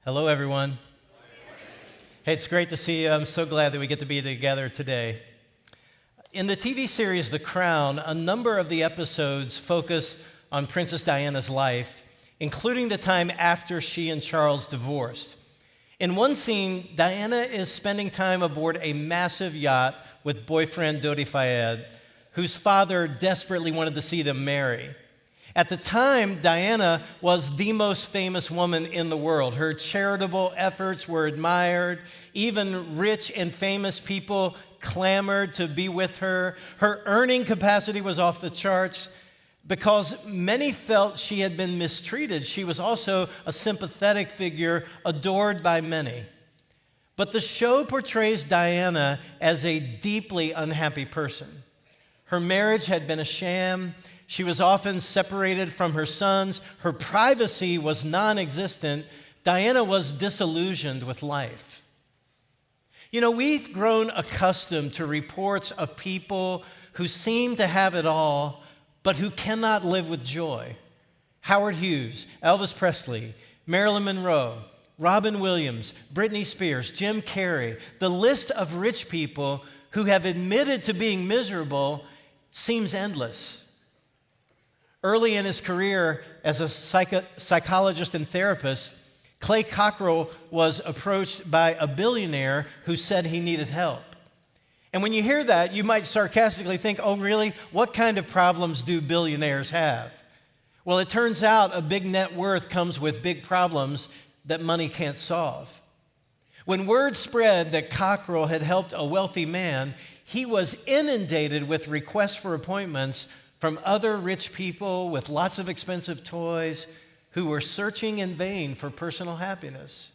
Hello, everyone. Hey, it's great to see you. I'm so glad that we get to be together today. In the TV series The Crown, a number of the episodes focus on Princess Diana's life, including the time after she and Charles divorced. In one scene, Diana is spending time aboard a massive yacht with boyfriend Dodi Fayed, whose father desperately wanted to see them marry. At the time, Diana was the most famous woman in the world. Her charitable efforts were admired. Even rich and famous people clamored to be with her. Her earning capacity was off the charts. Because many felt she had been mistreated, she was also a sympathetic figure adored by many. But the show portrays Diana as a deeply unhappy person. Her marriage had been a sham. She was often separated from her sons. Her privacy was non-existent. Diana was disillusioned with life. You know, we've grown accustomed to reports of people who seem to have it all, but who cannot live with joy. Howard Hughes, Elvis Presley, Marilyn Monroe, Robin Williams, Britney Spears, Jim Carrey. The list of rich people who have admitted to being miserable seems endless. Early in his career as a psychologist and therapist, Clay Cockrell was approached by a billionaire who said he needed help. And when you hear that, you might sarcastically think, oh, really? What kind of problems do billionaires have? Well, it turns out a big net worth comes with big problems that money can't solve. When word spread that Cockrell had helped a wealthy man, he was inundated with requests for appointments from other rich people with lots of expensive toys who were searching in vain for personal happiness.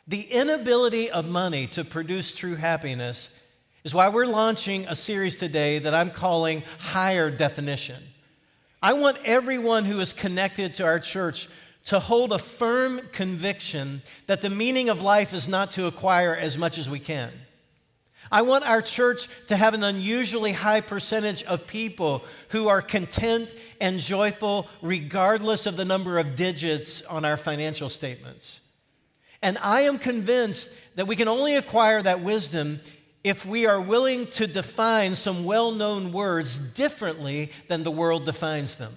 The inability of money to produce true happiness is why we're launching a series today that I'm calling Higher Definition. I want everyone who is connected to our church to hold a firm conviction that the meaning of life is not to acquire as much as we can. I want our church to have an unusually high percentage of people who are content and joyful regardless of the number of digits on our financial statements. And I am convinced that we can only acquire that wisdom if we are willing to define some well-known words differently than the world defines them.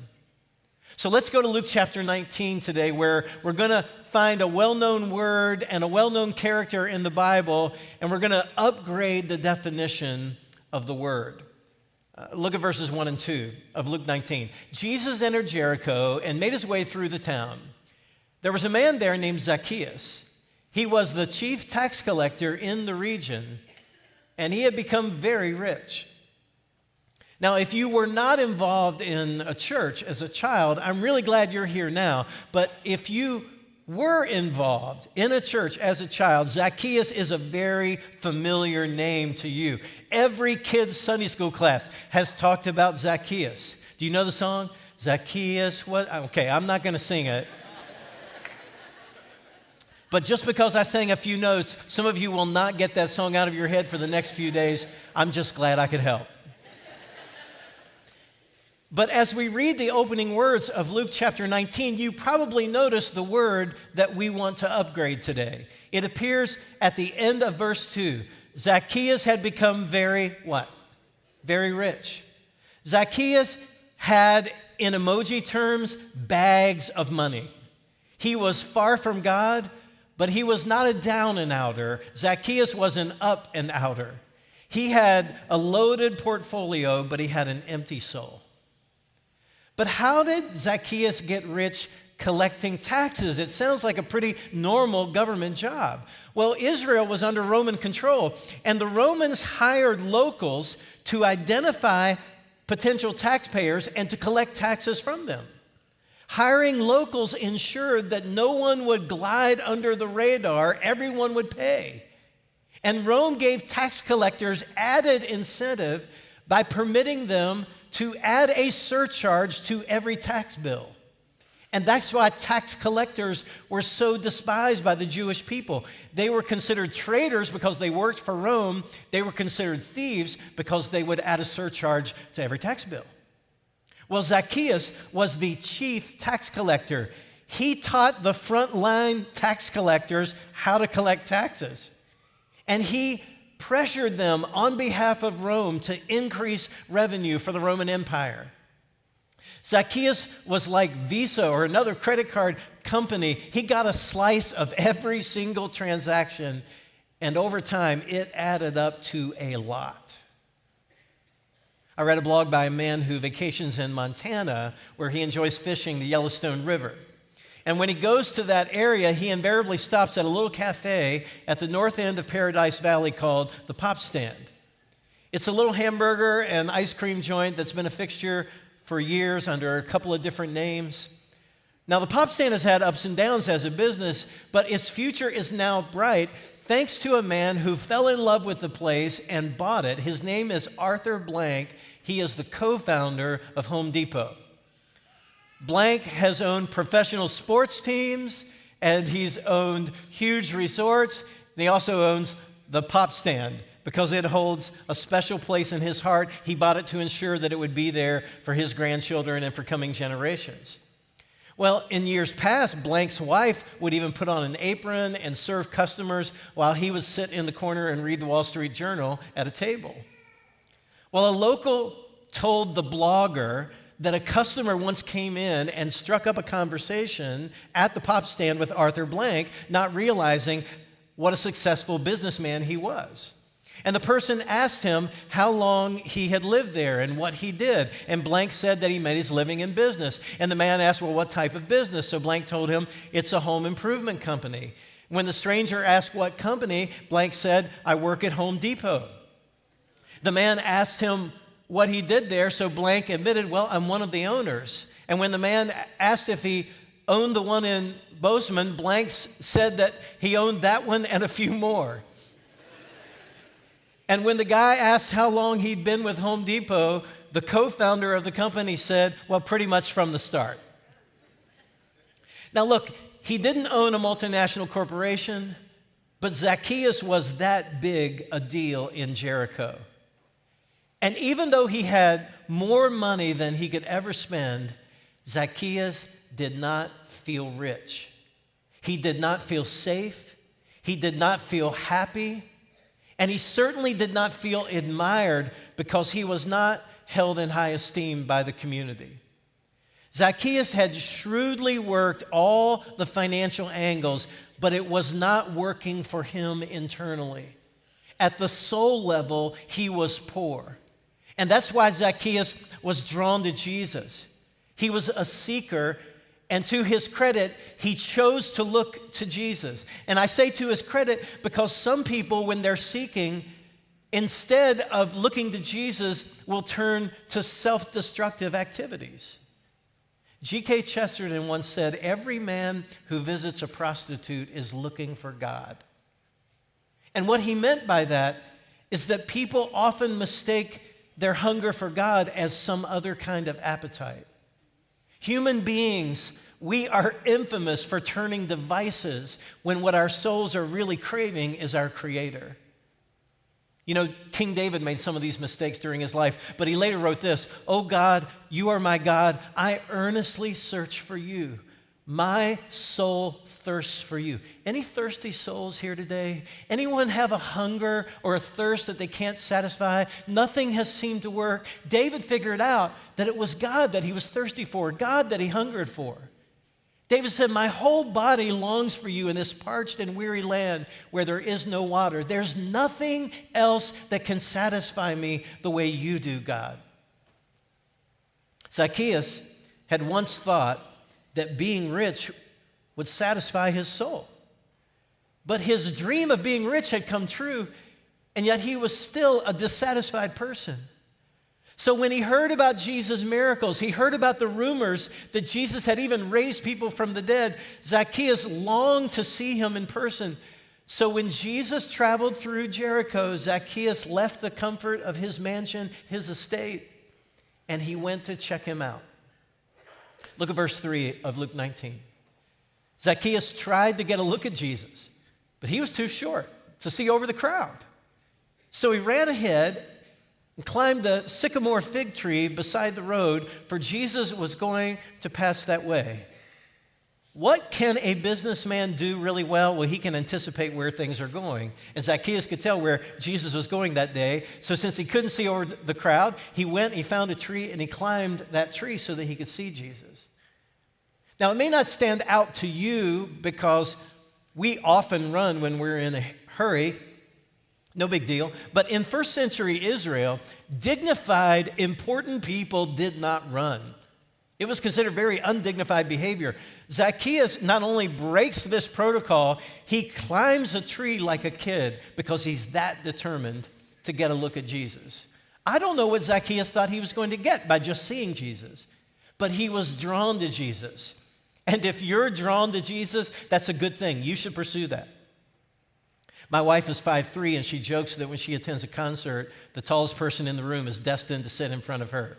So let's go to Luke chapter 19 today, where we're going to find a well-known word and a well-known character in the Bible, and we're going to upgrade the definition of the word. Look at verses 1 and 2 of Luke 19. Jesus entered Jericho and made his way through the town. There was a man there named Zacchaeus. He was the chief tax collector in the region, and he had become very rich. Now, if you were not involved in a church as a child, I'm really glad you're here now. But if you were involved in a church as a child, Zacchaeus is a very familiar name to you. Every kid's Sunday school class has talked about Zacchaeus. Do you know the song? Zacchaeus, what? Okay, I'm not going to sing it. But just because I sang a few notes, some of you will not get that song out of your head for the next few days. I'm just glad I could help. But as we read the opening words of Luke chapter 19, you probably notice the word that we want to upgrade today. It appears at the end of verse 2. Zacchaeus had become very what? Very rich. Zacchaeus had, in emoji terms, bags of money. He was far from God, but he was not a down and outer. Zacchaeus was an up and outer. He had a loaded portfolio, but he had an empty soul. But how did Zacchaeus get rich collecting taxes? It sounds like a pretty normal government job. Well, Israel was under Roman control, and the Romans hired locals to identify potential taxpayers and to collect taxes from them. Hiring locals ensured that no one would glide under the radar, everyone would pay. And Rome gave tax collectors added incentive by permitting them to add a surcharge to every tax bill. And that's why tax collectors were so despised by the Jewish people. They were considered traitors because they worked for Rome. They were considered thieves because they would add a surcharge to every tax bill. Well, Zacchaeus was the chief tax collector. he taught the frontline tax collectors how to collect taxes. And he pressured them on behalf of Rome to increase revenue for the Roman Empire. Zacchaeus was like Visa or another credit card company. He got a slice of every single transaction, and over time, it added up to a lot. I read a blog by a man who vacations in Montana, where he enjoys fishing the Yellowstone River. And when he goes to that area, he invariably stops at a little cafe at the north end of Paradise Valley called the Pop Stand. It's a little hamburger and ice cream joint that's been a fixture for years under a couple of different names. Now, the Pop Stand has had ups and downs as a business, but its future is now bright thanks to a man who fell in love with the place and bought it. His name is Arthur Blank. He is the co-founder of Home Depot. Blank has owned professional sports teams, and he's owned huge resorts, and he also owns the Pop Stand because it holds a special place in his heart. He bought it to ensure that it would be there for his grandchildren and for coming generations. Well, in years past, Blank's wife would even put on an apron and serve customers while he would sit in the corner and read the Wall Street Journal at a table. Well, a local told the blogger that a customer once came in and struck up a conversation at the Pop Stand with Arthur Blank, not realizing what a successful businessman he was. And the person asked him how long he had lived there and what he did. And Blank said that he made his living in business. And the man asked, well, what type of business? So Blank told him, it's a home improvement company. When the stranger asked what company, Blank said, I work at Home Depot. The man asked him what he did there, so Blank admitted, well, I'm one of the owners. And when the man asked if he owned the one in Bozeman, Blank said that he owned that one and a few more. And when the guy asked how long he'd been with Home Depot, the co-founder of the company said, well, pretty much from the start. Now look, he didn't own a multinational corporation, but Zacchaeus was that big a deal in Jericho. And even though he had more money than he could ever spend, Zacchaeus did not feel rich. He did not feel safe. He did not feel happy. And he certainly did not feel admired because he was not held in high esteem by the community. Zacchaeus had shrewdly worked all the financial angles, but it was not working for him internally. At the soul level, he was poor. And that's why Zacchaeus was drawn to Jesus. He was a seeker, and to his credit, he chose to look to Jesus. And I say to his credit because some people, when they're seeking, instead of looking to Jesus, will turn to self-destructive activities. G.K. Chesterton once said, every man who visits a prostitute is looking for God. And what he meant by that is that people often mistake their hunger for God as some other kind of appetite. Human beings, we are infamous for turning to vices when what our souls are really craving is our Creator. You know, King David made some of these mistakes during his life, but he later wrote this, "O God, you are my God. I earnestly search for you. My soul thirsts for you." Any thirsty souls here today? Anyone have a hunger or a thirst that they can't satisfy? Nothing has seemed to work. David figured out that it was God that he was thirsty for, God that he hungered for. David said, "My whole body longs for you in this parched and weary land where there is no water. There's nothing else that can satisfy me the way you do, God." Zacchaeus had once thought that being rich would satisfy his soul. But his dream of being rich had come true, and yet he was still a dissatisfied person. So when he heard about Jesus' miracles, he heard about the rumors that Jesus had even raised people from the dead, Zacchaeus longed to see him in person. So when Jesus traveled through Jericho, Zacchaeus left the comfort of his mansion, his estate, and he went to check him out. Look at verse 3 of Luke 19. Zacchaeus tried to get a look at Jesus, but he was too short to see over the crowd. So he ran ahead and climbed the sycamore fig tree beside the road, for Jesus was going to pass that way. What can a businessman do really well? Well, he can anticipate where things are going. And Zacchaeus could tell where Jesus was going that day. So since he couldn't see over the crowd, he went, he found a tree, and he climbed that tree so that he could see Jesus. Now, it may not stand out to you because we often run when we're in a hurry. No big deal. But in first century Israel, dignified, important people did not run. It was considered very undignified behavior. Zacchaeus not only breaks this protocol, he climbs a tree like a kid because he's that determined to get a look at Jesus. I don't know what Zacchaeus thought he was going to get by just seeing Jesus, but he was drawn to Jesus. And if you're drawn to Jesus, that's a good thing. You should pursue that. My wife is 5'3", and she jokes that when she attends a concert, the tallest person in the room is destined to sit in front of her.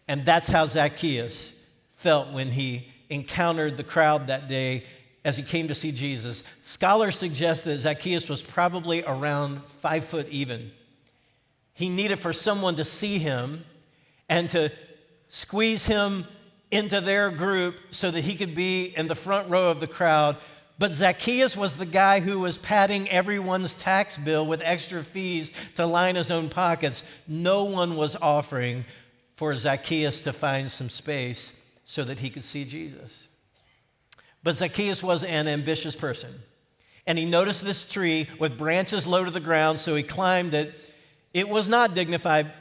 And that's how Zacchaeus felt when he encountered the crowd that day as he came to see Jesus. Scholars suggest that Zacchaeus was probably around 5 foot even. He needed for someone to see him and to squeeze him into their group so that he could be in the front row of the crowd. But Zacchaeus was the guy who was padding everyone's tax bill with extra fees to line his own pockets. No one was offering for Zacchaeus to find some space so that he could see Jesus. But Zacchaeus was an ambitious person, and he noticed this tree with branches low to the ground, so he climbed it. It was not dignified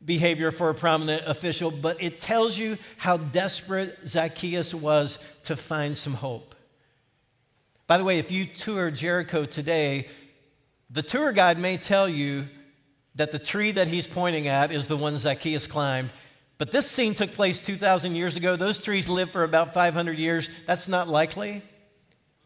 behavior for a prominent official, but it tells you how desperate Zacchaeus was to find some hope. By the way, if you tour Jericho today, the tour guide may tell you that the tree that he's pointing at is the one Zacchaeus climbed. But this scene took place 2,000 years ago. Those trees lived for about 500 years. That's not likely.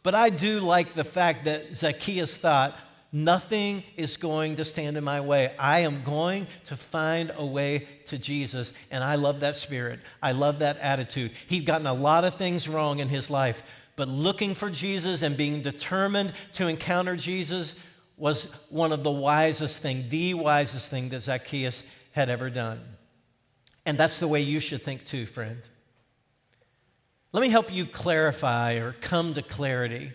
But I do like the fact that Zacchaeus thought, nothing is going to stand in my way. I am going to find a way to Jesus. And I love that spirit. I love that attitude. He'd gotten a lot of things wrong in his life, but looking for Jesus and being determined to encounter Jesus was one of the wisest thing that Zacchaeus had ever done. And that's the way you should think too, friend. Let me help you clarify or come to clarity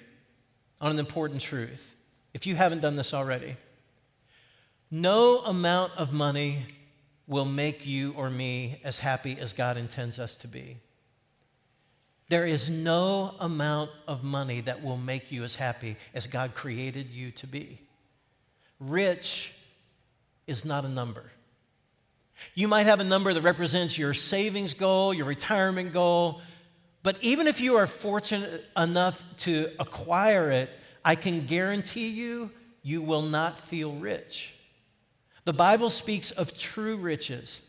on an important truth, if you haven't done this already. No amount of money will make you or me as happy as God intends us to be. There is no amount of money that will make you as happy as God created you to be. Rich is not a number. You might have a number that represents your savings goal, your retirement goal, but even if you are fortunate enough to acquire it, I can guarantee you, you will not feel rich. The Bible speaks of true riches.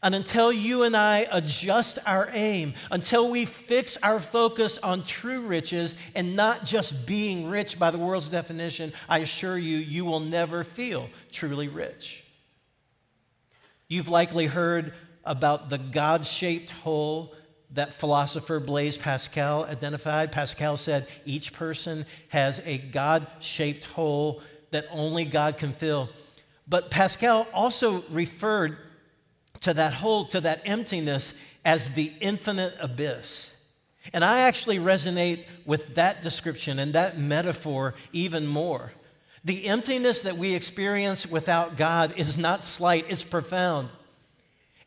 And until you and I adjust our aim, until we fix our focus on true riches and not just being rich by the world's definition, I assure you, you will never feel truly rich. You've likely heard about the God-shaped hole that philosopher Blaise Pascal identified. Pascal said each person has a God-shaped hole that only God can fill. But Pascal also referred to that hole, to that emptiness, as the infinite abyss. And I actually resonate with that description and that metaphor even more. The emptiness that we experience without God is not slight, it's profound.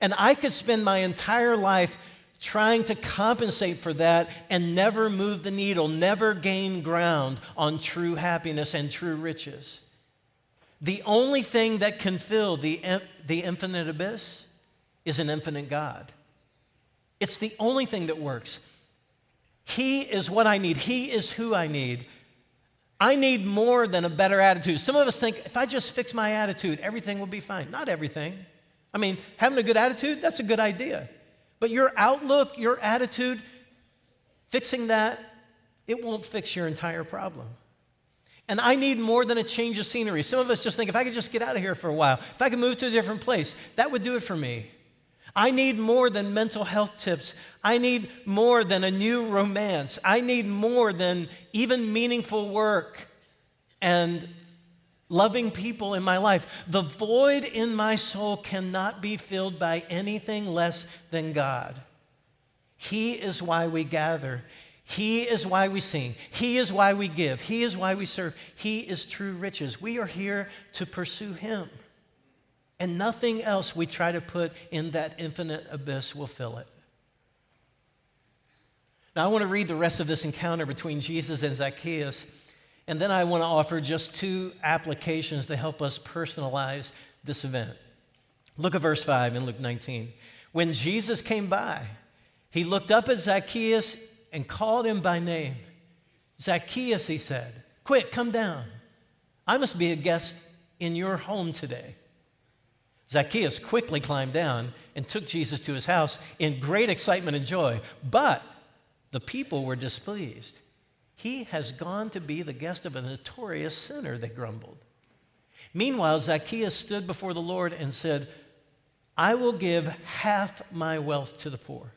And I could spend my entire life trying to compensate for that and never move the needle, never gain ground on true happiness and true riches. The only thing that can fill the infinite abyss is an infinite God. It's the only thing that works. He is what I need. He is who I need. I need more than a better attitude. Some of us think, if I just fix my attitude, everything will be fine. Not everything. I mean, having a good attitude, that's a good idea. But your outlook, your attitude, fixing that, it won't fix your entire problem. And I need more than a change of scenery. Some of us just think, if I could just get out of here for a while, if I could move to a different place, that would do it for me. I need more than mental health tips. I need more than a new romance. I need more than even meaningful work and loving people in my life. The void in my soul cannot be filled by anything less than God. He is why we gather. He is why we sing. He is why we give. He is why we serve. He is true riches. We are here to pursue him. And nothing else we try to put in that infinite abyss will fill it. Now, I want to read the rest of this encounter between Jesus and Zacchaeus, and then I want to offer just 2 applications to help us personalize this event. Look at verse 5 in Luke 19. When Jesus came by, he looked up at Zacchaeus and called him by name. Zacchaeus, he said, quick, come down. I must be a guest in your home today. Zacchaeus quickly climbed down and took Jesus to his house in great excitement and joy. But the people were displeased. He has gone to be the guest of a notorious sinner, they grumbled. Meanwhile, Zacchaeus stood before the Lord and said, I will give half my wealth to the poor.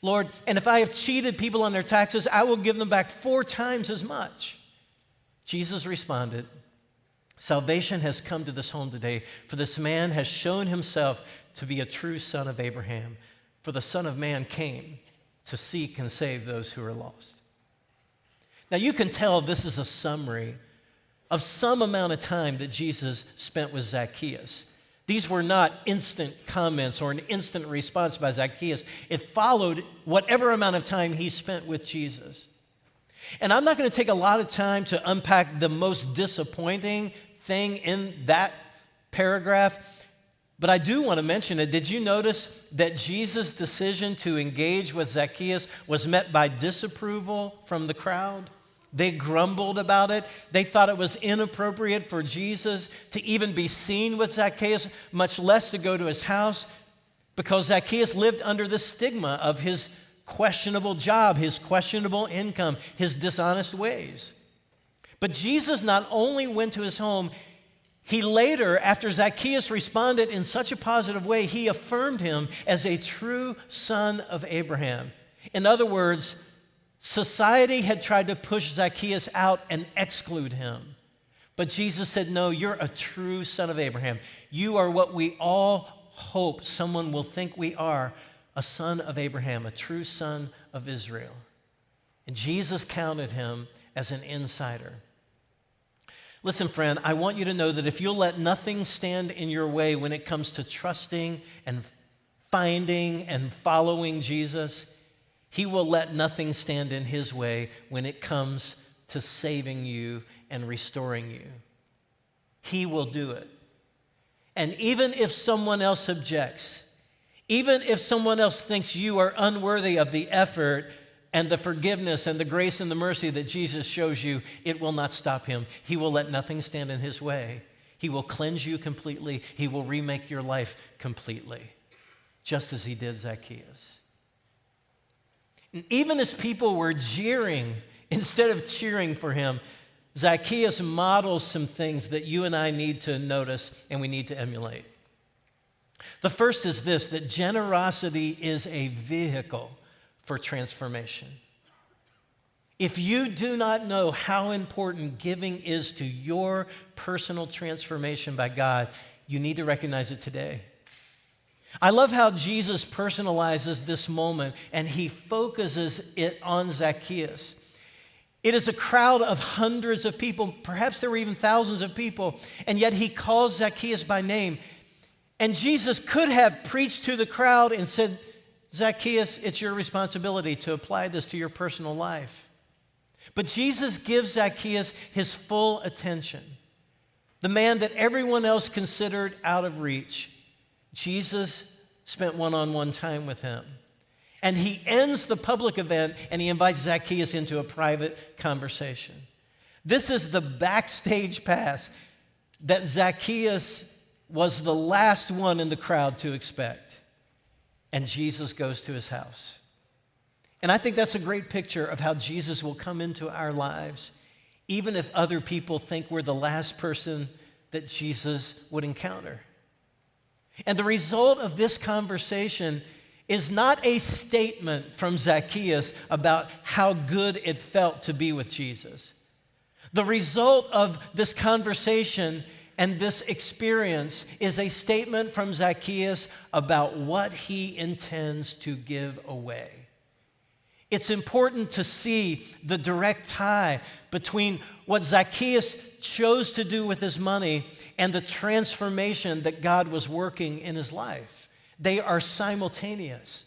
Lord, and if I have cheated people on their taxes, I will give them back 4 times as much. Jesus responded, salvation has come to this home today, for this man has shown himself to be a true son of Abraham. For the Son of Man came to seek and save those who are lost. Now you can tell this is a summary of some amount of time that Jesus spent with Zacchaeus. These were not instant comments or an instant response by Zacchaeus. It followed whatever amount of time he spent with Jesus. And I'm not going to take a lot of time to unpack the most disappointing thing in that paragraph, but I do want to mention it. Did you notice that Jesus' decision to engage with Zacchaeus was met by disapproval from the crowd? They grumbled about it. They thought it was inappropriate for Jesus to even be seen with Zacchaeus, much less to go to his house, because Zacchaeus lived under the stigma of his questionable job, his questionable income, his dishonest ways. But Jesus not only went to his home, he later, after Zacchaeus responded in such a positive way, he affirmed him as a true son of Abraham. In other words, society had tried to push Zacchaeus out and exclude him. But Jesus said, no, you're a true son of Abraham. You are what we all hope someone will think we are, a son of Abraham, a true son of Israel. And Jesus counted him as an insider. Listen, friend, I want you to know that if you'll let nothing stand in your way when it comes to trusting and finding and following Jesus, he will let nothing stand in his way when it comes to saving you and restoring you. He will do it. And even if someone else objects, even if someone else thinks you are unworthy of the effort and the forgiveness and the grace and the mercy that Jesus shows you, it will not stop him. He will let nothing stand in his way. He will cleanse you completely. He will remake your life completely, just as he did Zacchaeus. And even as people were jeering instead of cheering for him, Zacchaeus models some things that you and I need to notice and we need to emulate. The first is this, that generosity is a vehicle for transformation. If you do not know how important giving is to your personal transformation by God, you need to recognize it today. I love how Jesus personalizes this moment and he focuses it on Zacchaeus. It is a crowd of hundreds of people, perhaps there were even thousands of people, and yet he calls Zacchaeus by name. And Jesus could have preached to the crowd and said, Zacchaeus, it's your responsibility to apply this to your personal life. But Jesus gives Zacchaeus his full attention. The man that everyone else considered out of reach, Jesus spent one-on-one time with him. And he ends the public event and he invites Zacchaeus into a private conversation. This is the backstage pass that Zacchaeus was the last one in the crowd to expect. And Jesus goes to his house. And I think that's a great picture of how Jesus will come into our lives, even if other people think we're the last person that Jesus would encounter. And the result of this conversation is not a statement from Zacchaeus about how good it felt to be with Jesus. The result of this conversation and this experience is a statement from Zacchaeus about what he intends to give away. It's important to see the direct tie between what Zacchaeus chose to do with his money and the transformation that God was working in his life. They are simultaneous.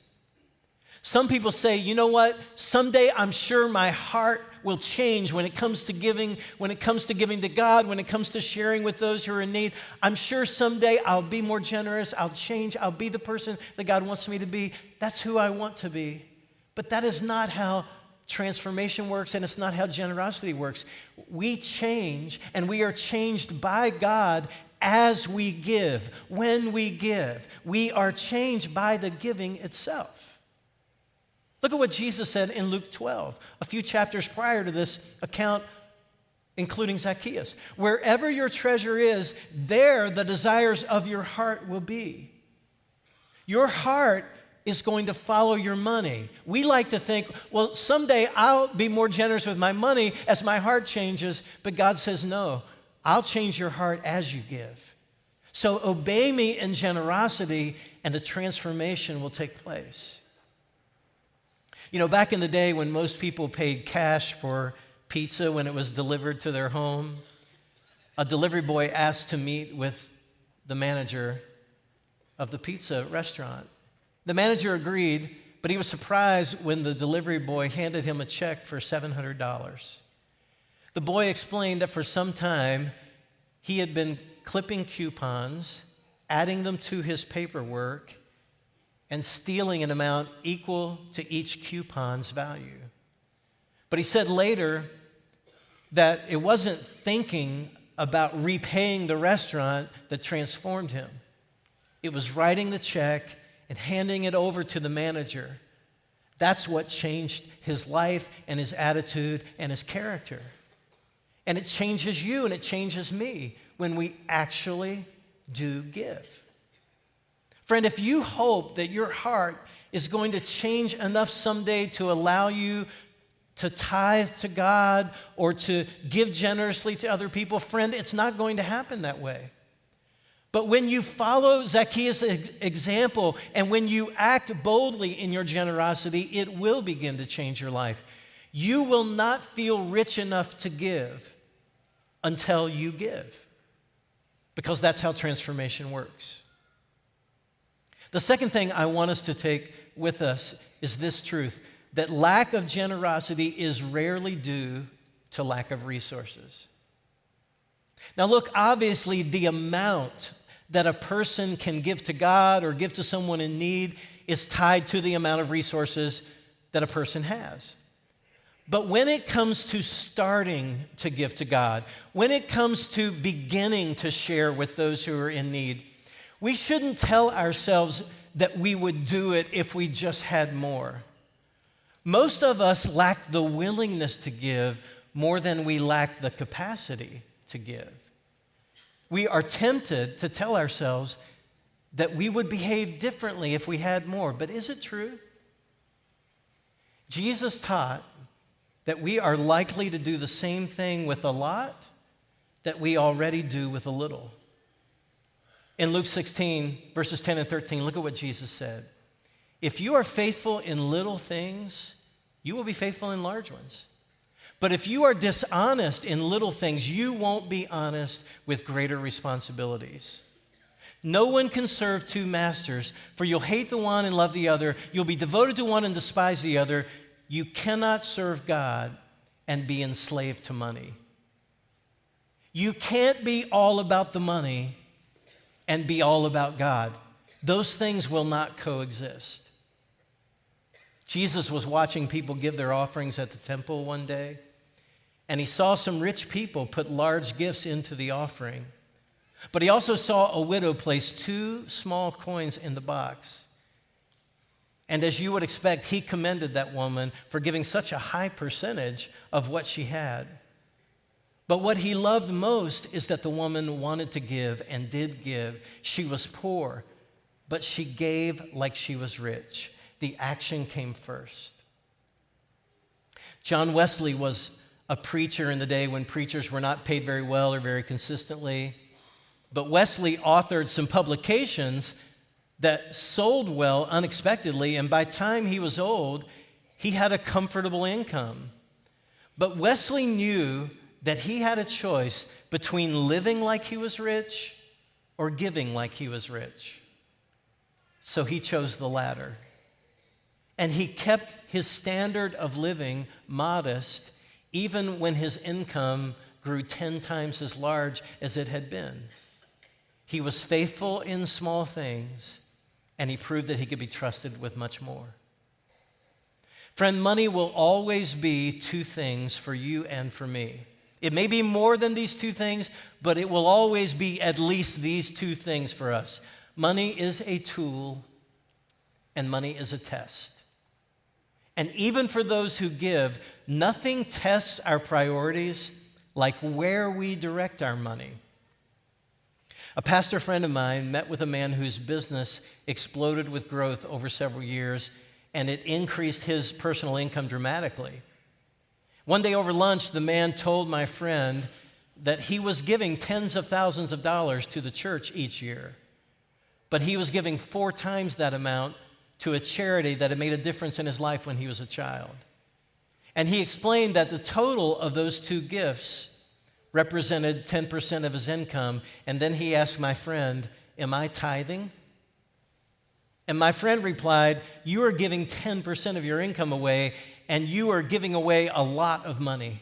Some people say, you know what? Someday I'm sure my heart will change when it comes to giving to God, when it comes to sharing with those who are in need. I'm sure someday I'll be more generous, I'll change, I'll be the person that God wants me to be. That's who I want to be. But that is not how transformation works, and it's not how generosity works. We change, and we are changed by God as we give. When we give, we are changed by the giving itself. Look at what Jesus said in Luke 12, a few chapters prior to this account, including Zacchaeus. Wherever your treasure is, there the desires of your heart will be. Your heart is going to follow your money. We like to think, well, someday I'll be more generous with my money as my heart changes, but God says, no, I'll change your heart as you give. So obey me in generosity, and the transformation will take place. You know, back in the day when most people paid cash for pizza when it was delivered to their home, a delivery boy asked to meet with the manager of the pizza restaurant. The manager agreed, but he was surprised when the delivery boy handed him a check for $700. The boy explained that for some time he had been clipping coupons, adding them to his paperwork, and stealing an amount equal to each coupon's value. But he said later that it wasn't thinking about repaying the restaurant that transformed him. It was writing the check and handing it over to the manager. That's what changed his life and his attitude and his character. And it changes you and it changes me when we actually do give. Friend, if you hope that your heart is going to change enough someday to allow you to tithe to God or to give generously to other people, friend, it's not going to happen that way. But when you follow Zacchaeus' example and when you act boldly in your generosity, it will begin to change your life. You will not feel rich enough to give until you give, because that's how transformation works. The second thing I want us to take with us is this truth, that lack of generosity is rarely due to lack of resources. Now look, obviously the amount that a person can give to God or give to someone in need is tied to the amount of resources that a person has. But when it comes to starting to give to God, when it comes to beginning to share with those who are in need, we shouldn't tell ourselves that we would do it if we just had more. Most of us lack the willingness to give more than we lack the capacity to give. We are tempted to tell ourselves that we would behave differently if we had more. But is it true? Jesus taught that we are likely to do the same thing with a lot that we already do with a little. In Luke 16, verses 10 and 13, look at what Jesus said. If you are faithful in little things, you will be faithful in large ones. But if you are dishonest in little things, you won't be honest with greater responsibilities. No one can serve two masters, for you'll hate the one and love the other. You'll be devoted to one and despise the other. You cannot serve God and be enslaved to money. You can't be all about the money and be all about God. Those things will not coexist. Jesus was watching people give their offerings at the temple one day, and he saw some rich people put large gifts into the offering. But he also saw a widow place 2 small coins in the box. And as you would expect, he commended that woman for giving such a high percentage of what she had. But what he loved most is that the woman wanted to give and did give. She was poor, but she gave like she was rich. The action came first. John Wesley was a preacher in the day when preachers were not paid very well or very consistently. But Wesley authored some publications that sold well unexpectedly, and by the time he was old, He had a comfortable income. But Wesley knew that he had a choice between living like he was rich or giving like he was rich. So he chose the latter. And he kept his standard of living modest even when his income grew 10 times as large as it had been. He was faithful in small things, and he proved that he could be trusted with much more. Friend, money will always be two things for you and for me. It may be more than these two things, but it will always be at least these two things for us. Money is a tool, and money is a test. And even for those who give, nothing tests our priorities like where we direct our money. A pastor friend of mine met with a man whose business exploded with growth over several years, and it increased his personal income dramatically. One day over lunch, the man told my friend that he was giving tens of thousands of dollars to the church each year, but he was giving 4 times that amount to a charity that had made a difference in his life when he was a child. And he explained that the total of those 2 gifts represented 10% of his income. And then he asked my friend, "Am I tithing?" And my friend replied, "You are giving 10% of your income away, and you are giving away a lot of money.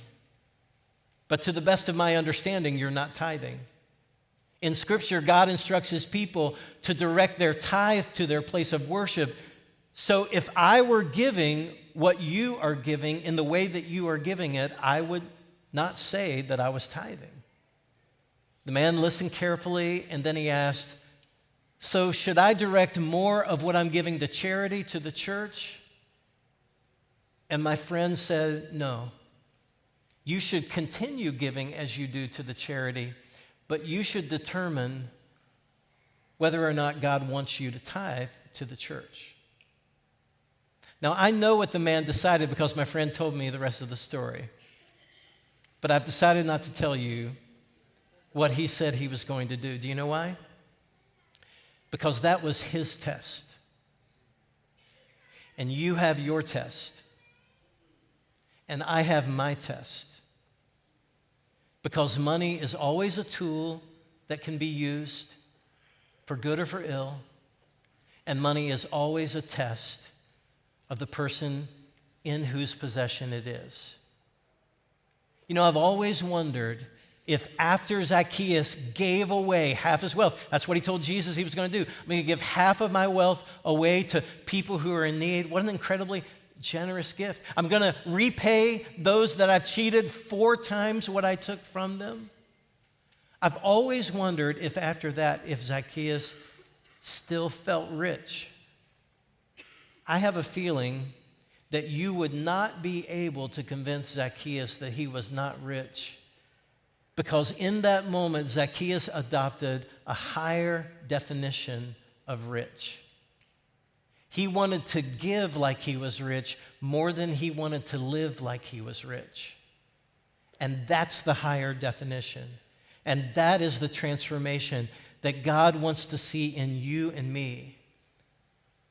But to the best of my understanding, you're not tithing." In Scripture, God instructs His people to direct their tithe to their place of worship. So if I were giving what you are giving in the way that you are giving it, I would not say that I was tithing. The man listened carefully, and then he asked, "So should I direct more of what I'm giving to charity to the church?" And my friend said, "No. You should continue giving as you do to the charity, but you should determine whether or not God wants you to tithe to the church." Now, I know what the man decided because my friend told me the rest of the story. But I've decided not to tell you what he said he was going to do. Do you know why? Because that was his test. And you have your test. And I have my test. Because money is always a tool that can be used for good or for ill. And money is always a test of the person in whose possession it is. You know, I've always wondered if after Zacchaeus gave away half his wealth, that's what he told Jesus he was going to do. I'm going to give half of my wealth away to people who are in need. What an incredibly generous gift. I'm going to repay those that I've cheated 4 times what I took from them. I've always wondered if after that, if Zacchaeus still felt rich. I have a feeling that you would not be able to convince Zacchaeus that he was not rich, because in that moment, Zacchaeus adopted a higher definition of rich. He wanted to give like he was rich more than he wanted to live like he was rich. And that's the higher definition. And that is the transformation that God wants to see in you and me,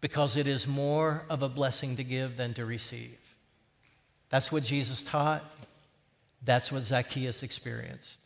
because it is more of a blessing to give than to receive. That's what Jesus taught. That's what Zacchaeus experienced.